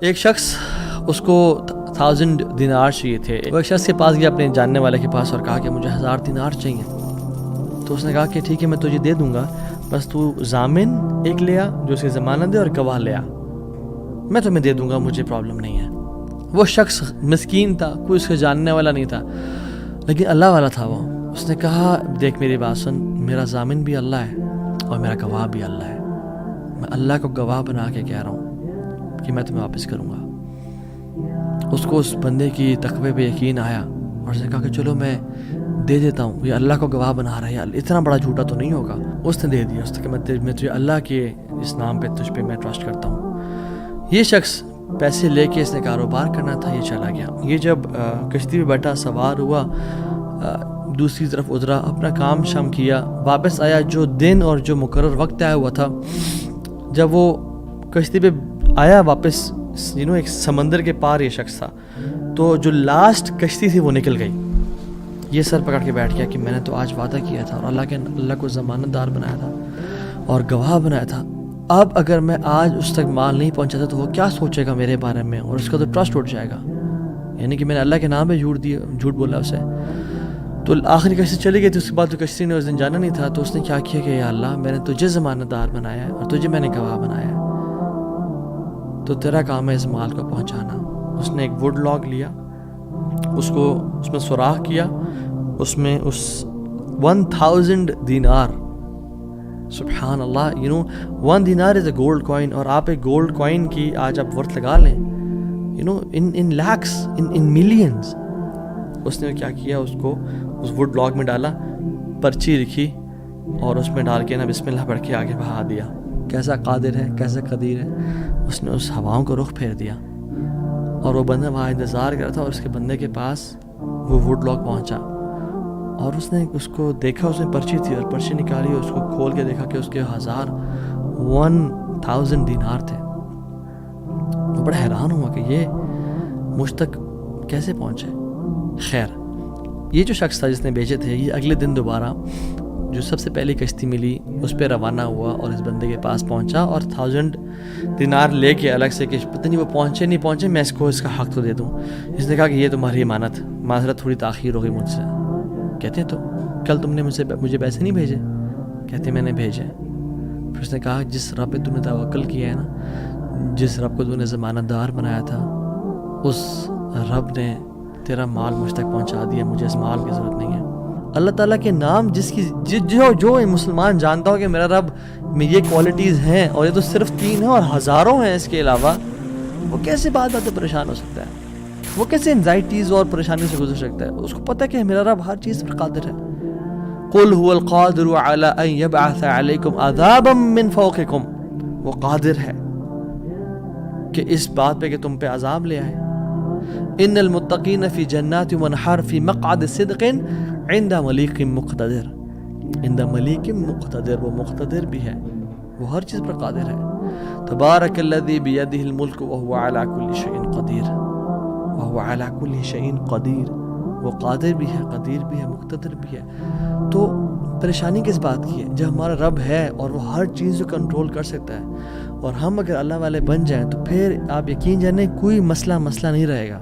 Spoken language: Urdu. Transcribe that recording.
ایک شخص اس کو 1000 دینار چاہیے تھے. وہ ایک شخص کے پاس گیا اپنے جاننے والے کے پاس اور کہا کہ مجھے 1000 دینار چاہیے. تو اس نے کہا کہ ٹھیک ہے میں تجھے دے دوں گا، بس تو ضامن ایک لے آ جو اس کی ضمانت دے اور گواہ لے آ، میں تمہیں دے دوں گا، مجھے پرابلم نہیں ہے. وہ شخص مسکین تھا، کوئی اس کے جاننے والا نہیں تھا، لیکن اللہ والا تھا. وہ اس نے کہا دیکھ میری بات سن، میرا ضامن بھی اللہ ہے اور میرا گواہ بھی اللہ ہے، میں اللہ کو گواہ بنا کے کہہ رہا ہوں کہ میں تمہیں واپس کروں گا. اس کو اس بندے کی تقوی پہ یقین آیا اور اس نے کہا کہ چلو میں دے دیتا ہوں، یہ اللہ کو گواہ بنا رہا ہے، اتنا بڑا جھوٹا تو نہیں ہوگا. اس نے دے دیا، اس نے کہا میں تجھے اللہ کے اس نام پہ تجھ پہ میں ٹرسٹ کرتا ہوں. یہ شخص پیسے لے کے اس نے کاروبار کرنا تھا، یہ چلا گیا. یہ جب کشتی پہ بیٹھا سوار ہوا، دوسری طرف اترا، اپنا کام شام کیا، واپس آیا. جو دن اور جو مقرر وقت آیا ہوا تھا، جب وہ کشتی پہ آیا واپس، ایک سمندر کے پار یہ شخص تھا، تو جو لاسٹ کشتی تھی وہ نکل گئی. یہ سر پکڑ کے بیٹھ گیا کہ میں نے تو آج وعدہ کیا تھا اور اللہ کو ضمانت دار بنایا تھا اور گواہ بنایا تھا. اب اگر میں آج اس تک مال نہیں پہنچاتا تو وہ کیا سوچے گا میرے بارے میں، اور اس کا تو ٹرسٹ اٹھ جائے گا، یعنی کہ میں نے اللہ کے نام پہ جھوٹ بولا اسے. تو آخری کشتی چلی گئی تھی. اس کے بعد تو کشتی نے اس دن جانا نہیں تھا. تو اس نے کیا کیا کہ یا اللہ میں نے تجھے ضمانت دار بنایا ہے اور تجھے میں نے گواہ بنایا ہے، تو تیرا کام ہے اس مال کو پہنچانا. اس نے ایک ووڈ لاگ لیا، اس میں سوراخ کیا، اس میں اس 1000 دینار، سبحان اللہ، 1 دینار از اے گولڈ کوائن. اور آپ ایک گولڈ کوائن کی آج آپ ورتھ لگا لیں، ان لیکس، ان ملینز. اس نے کیا کیا، اس کو اس ووڈ لاگ میں ڈالا، پرچی لکھی اور اس میں ڈال کے نا بسم اللہ پڑھ کے آگے بہا دیا. کیسا قادر ہے، کیسا قدیر ہے. اس نے اس ہواؤں کو رخ پھیر دیا اور وہ بندہ وہاں انتظار کر رہا تھا، اور اس کے بندے کے پاس وہ ووڈ لاگ پہنچا اور اس نے اس کو دیکھا. اس میں پرچی تھی اور پرچی نکالی اور اس کو کھول کے دیکھا کہ اس کے 1000 دینار تھے. وہ بڑا حیران ہوا کہ یہ مجھ تک کیسے پہنچے. خیر، یہ جو شخص تھا جس نے بیچے تھے، یہ اگلے دن دوبارہ جو سب سے پہلی کشتی ملی اس پہ روانہ ہوا اور اس بندے کے پاس پہنچا اور 1000 دینار لے کے الگ سے کہ پتہ نہیں وہ پہنچے نہیں پہنچے، میں اس کو اس کا حق تو دے دوں. اس نے کہا کہ یہ تمہاری امانت، معذرت تھوڑی تاخیر ہو گئی مجھ سے. کہتے تو کل تم نے مجھے پیسے نہیں بھیجے؟ کہتے میں نے بھیجے. پھر اس نے کہا جس رب پہ تم نے توکل کیا ہے نا، جس رب کو تم نے ضمانت دار بنایا تھا، اس رب نے تیرا مال مجھ تک پہنچا دیا، مجھے اس مال کی ضرورت نہیں ہے. اللہ تعالیٰ کے نام جو مسلمان جانتا ہو کہ میرا رب میں یہ کوالٹیز ہیں اور یہ تو صرف 3 ہیں اور ہزاروں ہیں اس کے علاوہ، وہ کیسے بات پریشان ہو سکتا ہے؟ وہ کیسے انزائٹیز اور پریشانی سے گزر سکتا ہے؟ اس کو پتہ ہے کہ میرا رب ہر چیز پر قادر ہے. قل هو القادر على ان يبعث عليكم عذابا من فوقكم، وہ قادر ہے کہ اس بات پہ کہ تم پہ عذاب لے آئے. ان المتقین فی جنات ونہر فی مقعد صدق عند ملیک مقتدر. عند ملیک مقتدر، وہ مقتدر بھی ہے، وہ ہر چیز پر قادر ہے. تبارک الذی بیدہ الملک وہو علی کل شیء قدیر، وہو علی کل شیء قدیر. وہ قادر بھی ہے، قدیر بھی ہے، مقتدر بھی ہے. تو پریشانی کس بات کی ہے جب ہمارا رب ہے اور وہ ہر چیز کو کنٹرول کر سکتا ہے، اور ہم اگر اللہ والے بن جائیں تو پھر آپ یقین جانیں کوئی مسئلہ نہیں رہے گا.